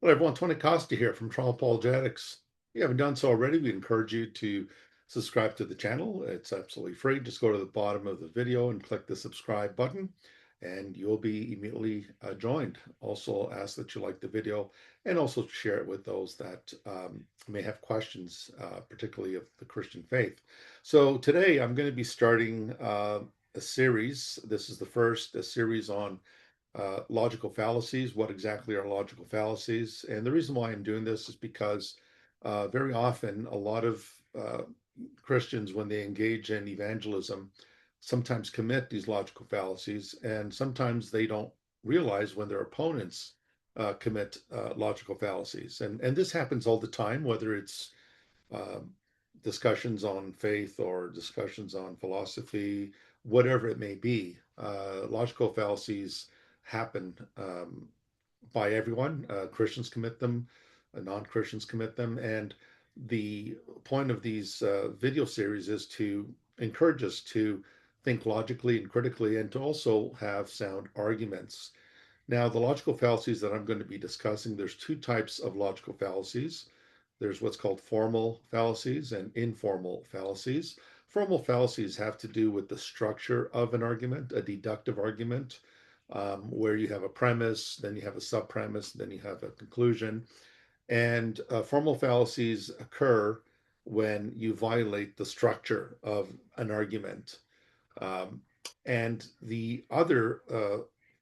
Hello, everyone. Tony Costa here from Trauma Apologetics. If you haven't done so already, we encourage you to subscribe to the channel. It's absolutely free. Just go to the bottom of the video and click the subscribe button, and you'll be immediately joined. Also, ask that you like the video and also share it with those that may have questions, particularly of the Christian faith. So today I'm going to be starting a series. This is the first a series on logical fallacies. What exactly are logical fallacies? And the reason why I'm doing this is because very often a lot of Christians, when they engage in evangelism, sometimes commit these logical fallacies, and sometimes they don't realize when their opponents commit logical fallacies. And this happens all the time, whether it's um, discussions on faith or discussions on philosophy, whatever it may be. Logical fallacies happen by everyone. Christians commit them, non-Christians commit them, and the point of these video series is to encourage us to think logically and critically, and to also have sound arguments. Now, the logical fallacies that I'm going to be discussing, there's two types of logical fallacies. There's what's called formal fallacies and informal fallacies. Formal fallacies have to do with the structure of an argument, a deductive argument, where you have a premise, then you have a sub-premise, then you have a conclusion. And formal fallacies occur when you violate the structure of an argument. Um, and the other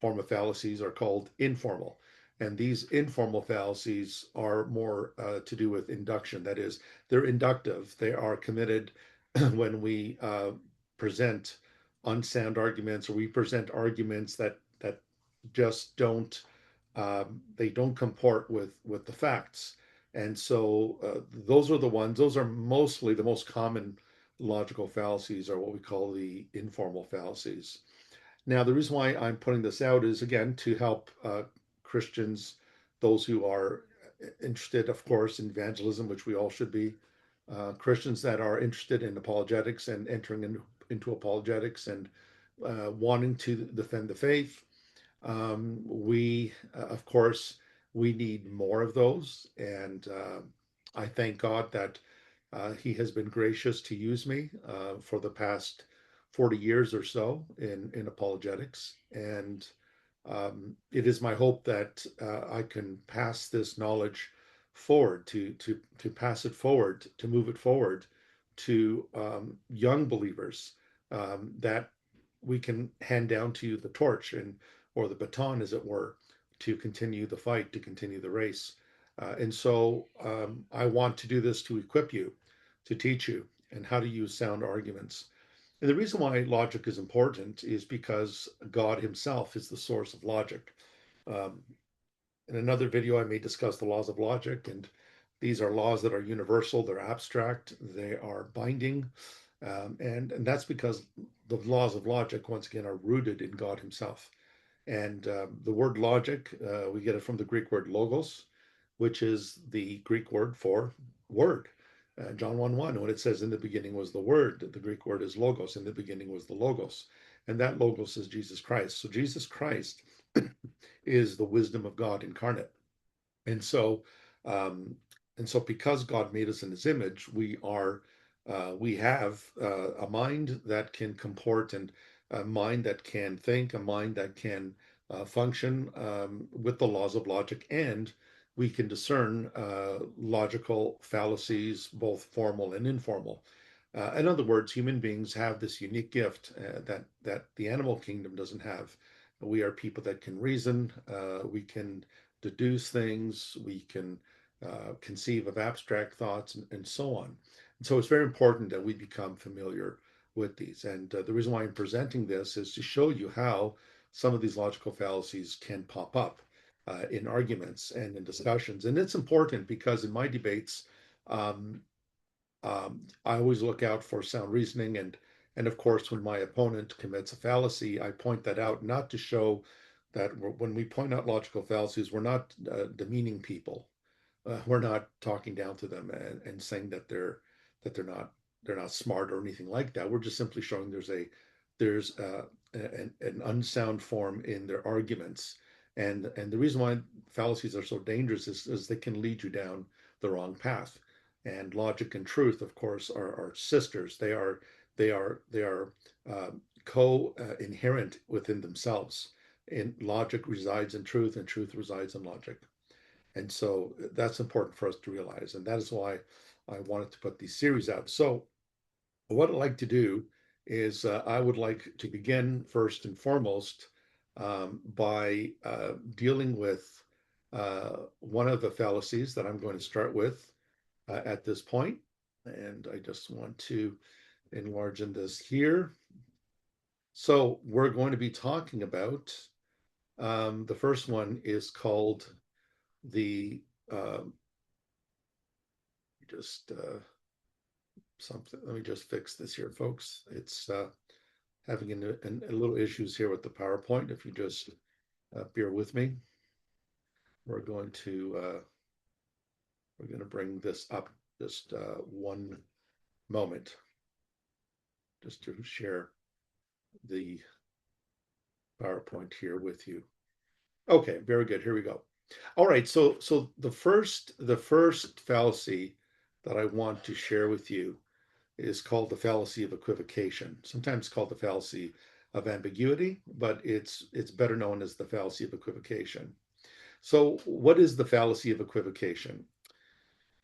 form of fallacies are called informal. And these informal fallacies are more to do with induction. That is, they're inductive. They are committed when we present unsound arguments, or we present arguments that just don't they don't comport with the facts. And so those are the ones. Those are mostly the most common logical fallacies are what we call the informal fallacies. Now, the reason why I'm putting this out is, again, to help Christians, those who are interested, of course, in evangelism, which we all should be, Christians that are interested in apologetics and entering into apologetics and wanting to defend the faith. Of course, we need more of those. And I thank God that he has been gracious to use me for the past 40 years or so in apologetics. And it is my hope that I can pass this knowledge forward, to pass it forward, to move it forward to young believers, that we can hand down to you the torch, and or the baton, as it were, to continue the fight, to continue the race. And so I want to do this to equip you, to teach you, and how to use sound arguments. And the reason why logic is important is because God Himself is the source of logic. Um, in another video, I may discuss the laws of logic, and these are laws that are universal, they're abstract, they are binding, and that's because the laws of logic, once again, are rooted in God Himself. And the word logic, we get it from the Greek word logos, which is the Greek word for word. John 1 1, when it says in the beginning was the word, the Greek word is logos. In the beginning was the logos. And that logos is Jesus Christ. So Jesus Christ is the wisdom of God incarnate. And so, um, because God made us in His image, we have a mind that can comport, and a mind that can think, a mind that can function with the laws of logic, and we can discern logical fallacies, both formal and informal. In other words, human beings have this unique gift that the animal kingdom doesn't have. We are people that can reason. We can deduce things. We can conceive of abstract thoughts, and so on. And so it's very important that we become familiar with these. And the reason why I'm presenting this is to show you how some of these logical fallacies can pop up in arguments and in discussions. And it's important because in my debates, um, I always look out for sound reasoning, and of course, when my opponent commits a fallacy, I point that out, not to show that when we point out logical fallacies, we're not demeaning people. We're not talking down to them and saying that they're not smart or anything like that. We're just simply showing there's an unsound form in their arguments, And the reason why fallacies are so dangerous is they can lead you down the wrong path. And logic and truth, of course, are sisters. They are co-inherent within themselves. And logic resides in truth, and truth resides in logic. And so that's important for us to realize. And that is why I wanted to put these series out. So what I'd like to do is I would like to begin first and foremost by dealing with one of the fallacies that I'm going to start with at this point. And I just want to enlarge in this here. So we're going to be talking about the first one is called the just something. Let me just fix this here, folks. It's having a little issues here with the PowerPoint. If you just bear with me, we're going to bring this up just one moment, just to share the PowerPoint here with you. Okay, very good. Here we go. All right, so the first fallacy that I want to share with you is called the fallacy of equivocation, sometimes called the fallacy of ambiguity, but it's better known as the fallacy of equivocation. So what is the fallacy of equivocation?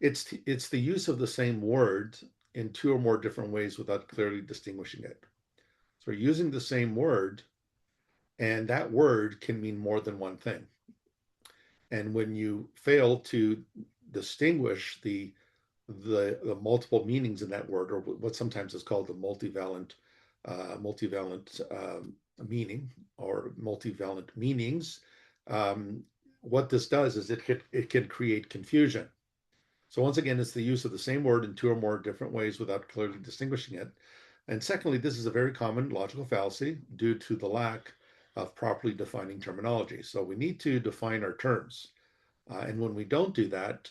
It's the use of the same word in two or more different ways without clearly distinguishing it. So we're using the same word, and that word can mean more than one thing. And when you fail to distinguish the multiple meanings in that word, or what sometimes is called the multivalent meaning or multivalent meanings, um, what this does is it can create confusion. So once again, it's the use of the same word in two or more different ways without clearly distinguishing it. And secondly, this is a very common logical fallacy due to the lack of properly defining terminology. So we need to define our terms. And when we don't do that,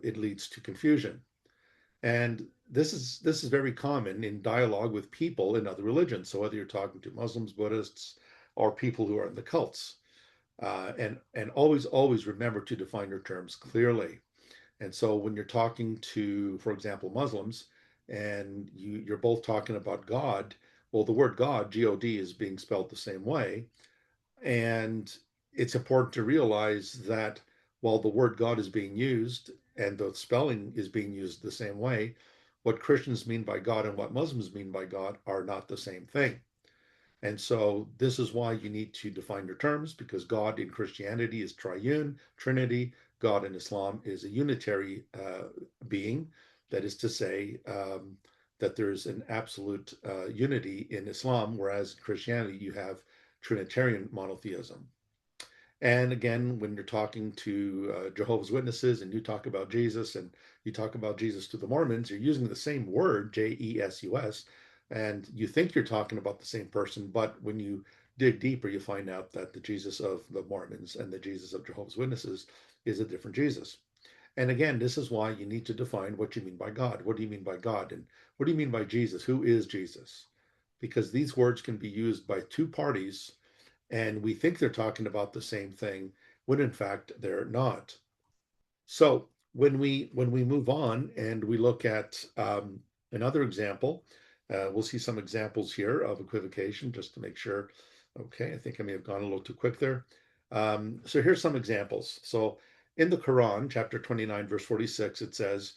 it leads to confusion. And this is very common in dialogue with people in other religions. So whether you're talking to Muslims, Buddhists, or people who are in the cults, and always remember to define your terms clearly. And so when you're talking to, for example, Muslims, and you're both talking about God, well, the word God, God, is being spelled the same way. And it's important to realize that while the word God is being used and the spelling is being used the same way, what Christians mean by God and what Muslims mean by God are not the same thing. And so this is why you need to define your terms, because God in Christianity is triune, Trinity. God in Islam is a unitary being. That is to say, that there's an absolute unity in Islam, whereas in Christianity you have Trinitarian monotheism. And again, when you're talking to Jehovah's Witnesses and you talk about Jesus and you talk about Jesus to the Mormons, you're using the same word, Jesus, and you think you're talking about the same person, but when you dig deeper, you find out that the Jesus of the Mormons and the Jesus of Jehovah's Witnesses is a different Jesus. And again, this is why you need to define what you mean by God. What do you mean by God? And what do you mean by Jesus? Who is Jesus? Because these words can be used by two parties and we think they're talking about the same thing when in fact they're not. So when we move on and we look at another example, we'll see some examples here of equivocation just to make sure. Okay, I think I may have gone a little too quick there. So here's some examples. So in the Quran, chapter 29, verse 46, it says,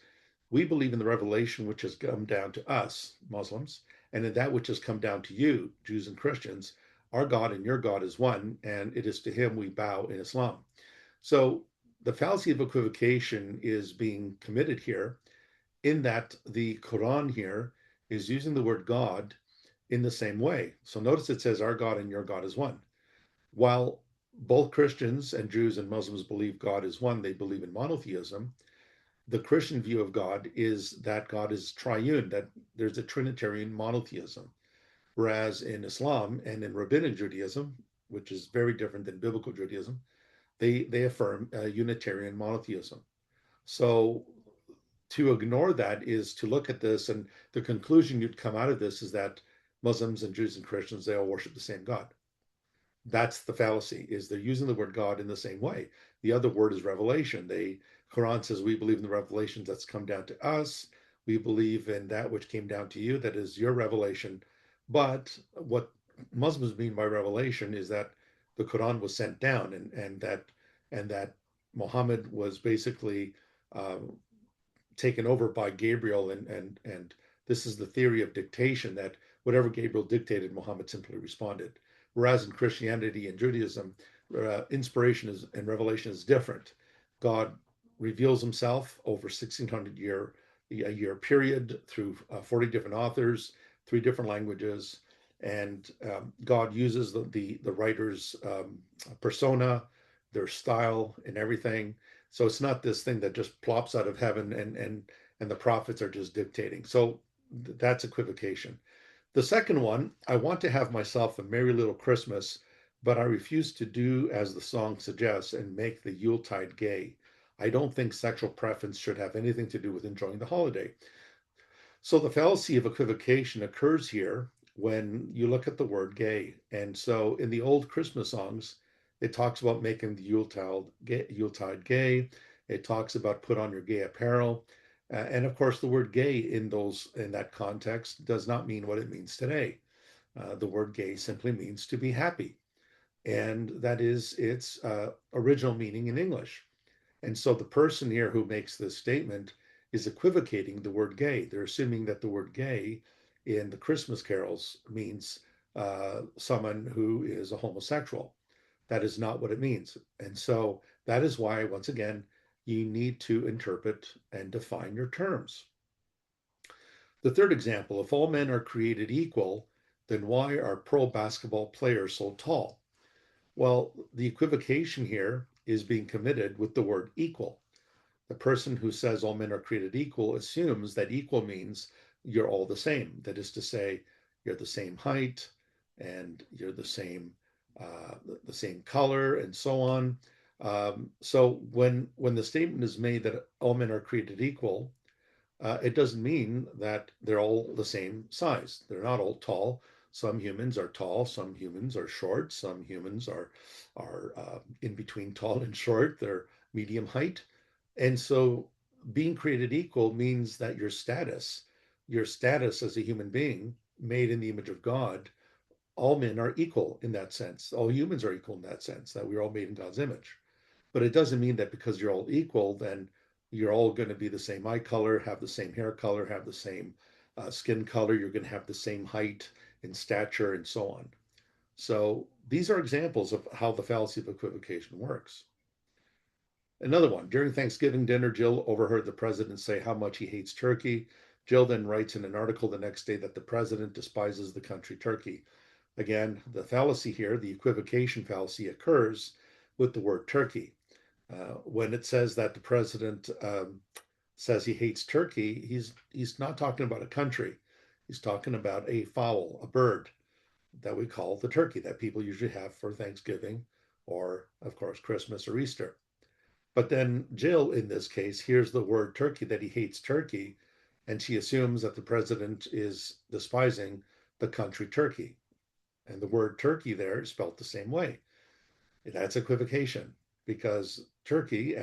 "We believe in the revelation which has come down to us, Muslims, and in that which has come down to you, Jews and Christians. Our God and your God is one, and it is to him we bow in Islam." So the fallacy of equivocation is being committed here in that the Quran here is using the word God in the same way. So notice it says, "Our God and your God is one." While both Christians and Jews and Muslims believe God is one, they believe in monotheism. The Christian view of God is that God is triune, that there's a Trinitarian monotheism. Whereas in Islam and in Rabbinic Judaism, which is very different than biblical Judaism, they affirm Unitarian monotheism. So to ignore that is to look at this, and the conclusion you'd come out of this is that Muslims and Jews and Christians, they all worship the same God. That's the fallacy, is they're using the word God in the same way. The other word is revelation. Quran says we believe in the revelations that's come down to us. We believe in that which came down to you, that is your revelation. But what Muslims mean by revelation is that the Quran was sent down, and that Muhammad was basically uh, taken over by Gabriel, and this is the theory of dictation, that whatever Gabriel dictated, Muhammad simply responded. Whereas in Christianity and Judaism, inspiration and revelation is different. God reveals himself over 1600 a year period through 40 different authors, three different languages, and God uses the writer's persona, their style, and everything. So it's not this thing that just plops out of heaven and the prophets are just dictating. So that's equivocation. The second one, I want to have myself a merry little Christmas, but I refuse to do as the song suggests and make the Yuletide gay. I don't think sexual preference should have anything to do with enjoying the holiday. So the fallacy of equivocation occurs here when you look at the word gay. And so in the old Christmas songs, it talks about making the Yuletide gay. It talks about put on your gay apparel. And of course, the word gay in that context does not mean what it means today. The word gay simply means to be happy. And that is its original meaning in English. And so the person here who makes this statement is equivocating the word gay. They're assuming that the word gay in the Christmas carols means someone who is a homosexual. That is not what it means. And so that is why, once again, you need to interpret and define your terms. The third example, if all men are created equal, then why are pro basketball players so tall? Well, the equivocation here is being committed with the word equal. The person who says all men are created equal assumes that equal means you're all the same. That is to say, you're the same height and you're the same color and so on. So when the statement is made that all men are created equal, it doesn't mean that they're all the same size. They're not all tall. Some humans are tall. Some humans are short. Some humans are in between tall and short. They're medium height. And so being created equal means that your status as a human being made in the image of God, all men are equal in that sense. All humans are equal in that sense, that we're all made in God's image. But it doesn't mean that because you're all equal, then you're all going to be the same eye color, have the same hair color, have the same skin color. You're going to have the same height and stature and so on. So these are examples of how the fallacy of equivocation works. Another one, during Thanksgiving dinner, Jill overheard the president say how much he hates Turkey. Jill then writes in an article the next day that the president despises the country Turkey. Again, the fallacy here, the equivocation fallacy, occurs with the word Turkey. When it says that the president says he hates Turkey, he's not talking about a country. He's talking about a fowl, a bird that we call the turkey that people usually have for Thanksgiving or, of course, Christmas or Easter. But then Jill, in this case, hears the word turkey, that he hates Turkey, and she assumes that the president is despising the country Turkey. And the word Turkey there is spelled the same way. That's equivocation because Turkey,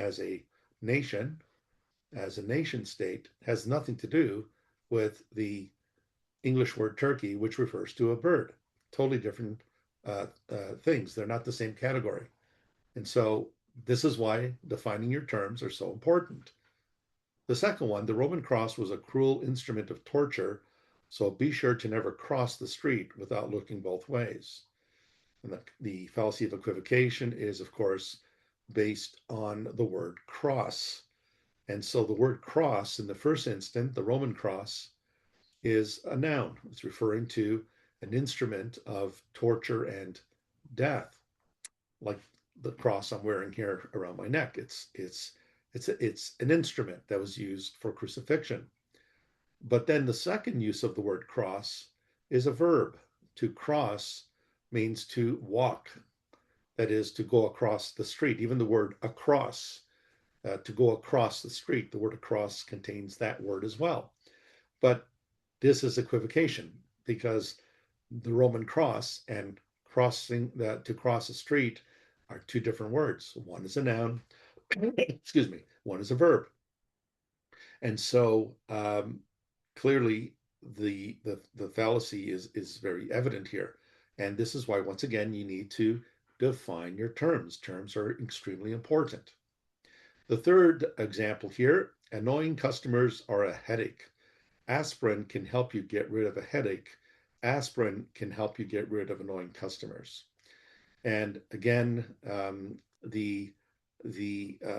nation, as a nation state, has nothing to do with the English word turkey, which refers to a bird. Totally different things. They're not the same category. And so this is why defining your terms are so important. The second one, the Roman cross was a cruel instrument of torture, so be sure to never cross the street without looking both ways. And the fallacy of equivocation is, of course, based on the word cross. And so the word cross, in the first instant, the Roman cross, is a noun. It's referring to an instrument of torture and death, like the cross I'm wearing here around my neck. It's an instrument that was used for crucifixion. But then the second use of the word cross is a verb. To cross means to walk, that is, to go across the street. Even the word across, to go across the street, the word across contains that word as well. But this is equivocation because the Roman cross and to cross a street are two different words. One is a noun, excuse me, one is a verb. And so clearly the fallacy is very evident here. And this is why, once again, you need to define your terms. Terms are extremely important. The third example here, annoying customers are a headache. Aspirin can help you get rid of a headache. Aspirin can help you get rid of annoying customers. And again, the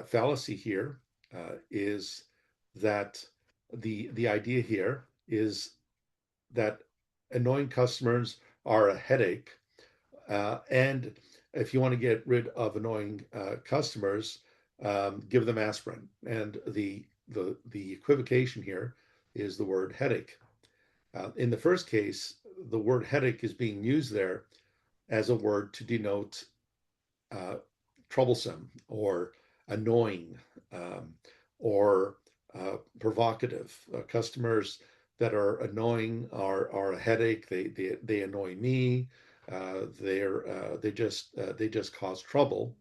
fallacy here is that the idea here is that annoying customers are a headache, and if you want to get rid of annoying customers, give them aspirin. And the equivocation here is the word headache. In the first case, the word headache is being used there as a word to denote uh, troublesome or annoying, or provocative. Customers that are annoying are a headache. They annoy me. They just cause trouble.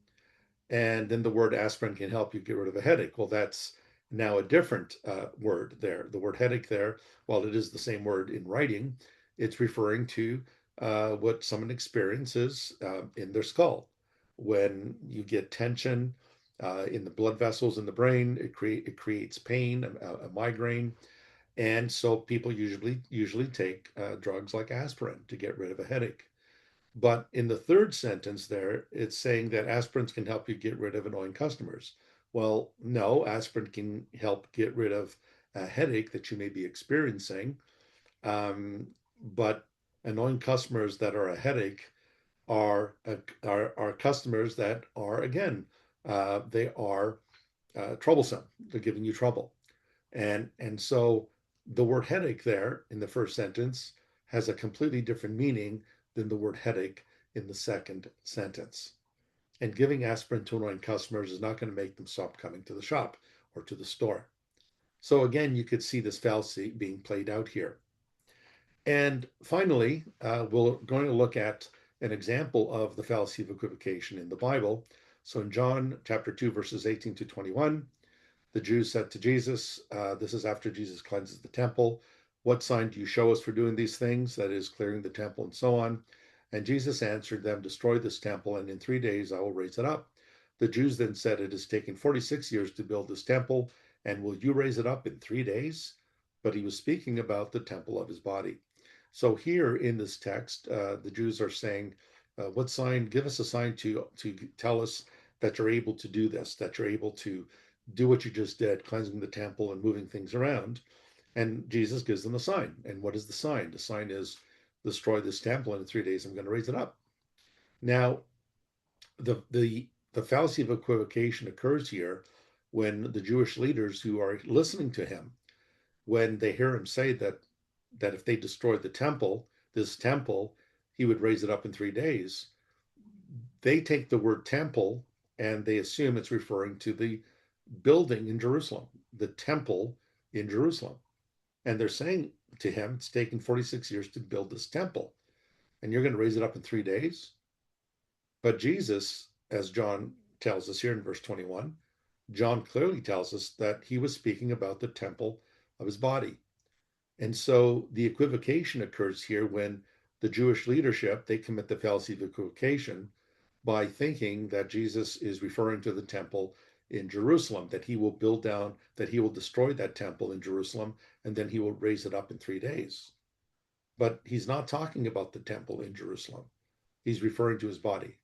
And then the word aspirin can help you get rid of a headache. Well, that's now a different word there. The word headache there, while it is the same word in writing, it's referring to what someone experiences in their skull. When you get tension in the blood vessels in the brain, it creates pain, a migraine, and so people usually take drugs like aspirin to get rid of a headache. But in the third sentence there, it's saying that aspirins can help you get rid of annoying customers. Well, no, aspirin can help get rid of a headache that you may be experiencing. Um, but annoying customers that are a headache are customers that are, again, they are troublesome. They're giving you trouble. And so the word headache there in the first sentence has a completely different meaning than the word headache in the second sentence. And giving aspirin to annoying customers is not going to make them stop coming to the shop or to the store. So again, you could see this fallacy being played out here. And finally, we're going to look at an example of the fallacy of equivocation in the Bible. So in John chapter 2, verses 18 to 21, the Jews said to Jesus, this is after Jesus cleanses the temple, what sign do you show us for doing these things? That is, clearing the temple and so on. And Jesus answered them, destroy this temple, and in 3 days I will raise it up. The Jews then said, it has taken 46 years to build this temple, and will you raise it up in 3 days? But he was speaking about the temple of his body. So here in this text, the Jews are saying, what sign, give us a sign to tell us that you're able to do this, that you're able to do what you just did, cleansing the temple and moving things around. And Jesus gives them a sign. And what is the sign? The sign is, destroy this temple, and in 3 days I'm going to raise it up. Now, the fallacy of equivocation occurs here when the Jewish leaders who are listening to him, when they hear him say that if they destroyed the temple, this temple, he would raise it up in 3 days. They take the word temple and they assume it's referring to the building in Jerusalem, the temple in Jerusalem. And they're saying to him, it's taken 46 years to build this temple, and you're going to raise it up in 3 days. But Jesus, as John tells us here in verse 21, John clearly tells us that he was speaking about the temple of his body. And so the equivocation occurs here when the Jewish leadership, they commit the fallacy of equivocation by thinking that Jesus is referring to the temple in Jerusalem, that he will build down, that he will destroy that temple in Jerusalem, and then he will raise it up in 3 days. But he's not talking about the temple in Jerusalem. He's referring to his body.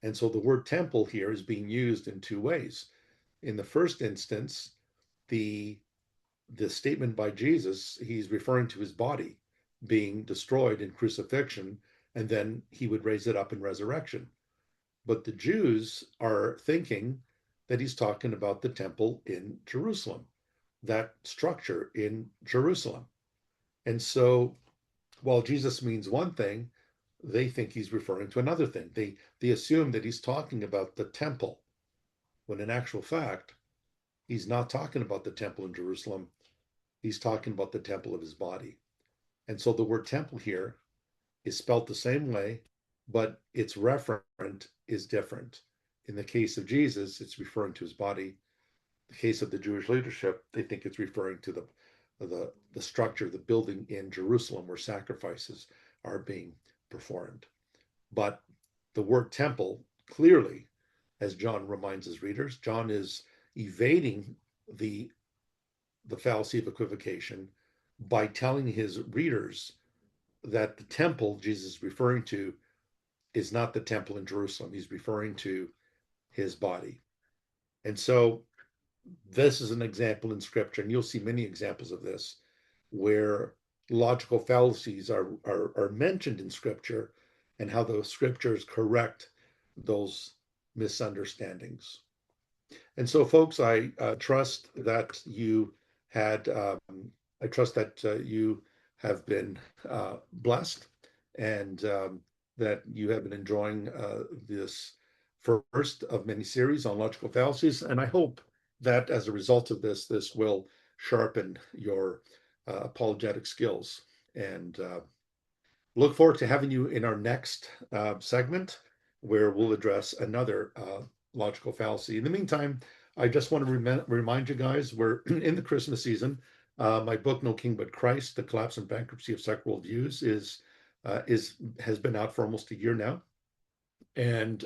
And so the word temple here is being used in two ways. In the first instance, the statement by Jesus, he's referring to his body being destroyed in crucifixion, and then he would raise it up in resurrection. But the Jews are thinking that he's talking about the temple in Jerusalem, that structure in Jerusalem. And so while Jesus means one thing, they think he's referring to another thing. They assume that he's talking about the temple, when in actual fact, he's not talking about the temple in Jerusalem. He's talking about the temple of his body. And so the word temple here is spelt the same way, but its referent is different. In the case of Jesus, it's referring to his body. The case of the Jewish leadership, they think it's referring to the structure, the building in Jerusalem where sacrifices are being performed. But the word temple clearly, as John reminds his readers, John is evading the the fallacy of equivocation by telling his readers that the temple Jesus is referring to is not the temple in Jerusalem. He's referring to his body. And so this is an example in scripture, and you'll see many examples of this, where logical fallacies are mentioned in scripture and how the scriptures correct those misunderstandings. And so, folks, I trust that you had, I trust that you have been blessed and that you have been enjoying this first of many series on logical fallacies. And I hope that as a result of this, this will sharpen your apologetic skills. And look forward to having you in our next segment where we'll address another logical fallacy. In the meantime, I just want to remind you guys we're in the Christmas season. My book, No King But Christ: The Collapse and Bankruptcy of Secular Worldviews, has been out for almost a year now, and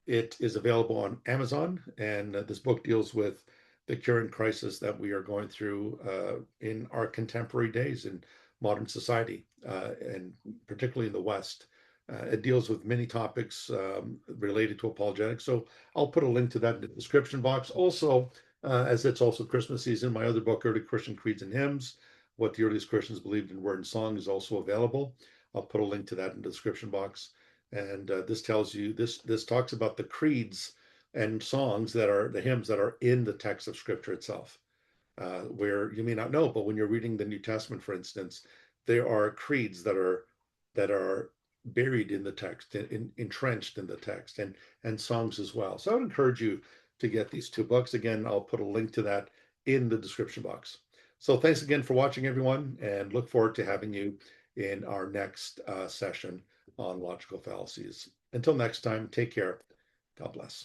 it is available on Amazon. And this book deals with the current crisis that we are going through in our contemporary days in modern society, and particularly in the West. It deals with many topics related to apologetics. So I'll put a link to that in the description box. Also, as it's also Christmas season, my other book, Early Christian Creeds and Hymns, What the Earliest Christians Believed in Word and Song, is also available. I'll put a link to that in the description box. And this tells you, this talks about the creeds and songs that are the hymns that are in the text of Scripture itself, where you may not know, but when you're reading the New Testament, for instance, there are creeds that are buried in the text, entrenched in the text, and songs as well. So I would encourage you to get these two books. Again, I'll put a link to that in the description box. So thanks again for watching, everyone, and look forward to having you in our next session on logical fallacies. Until next time, take care. God bless.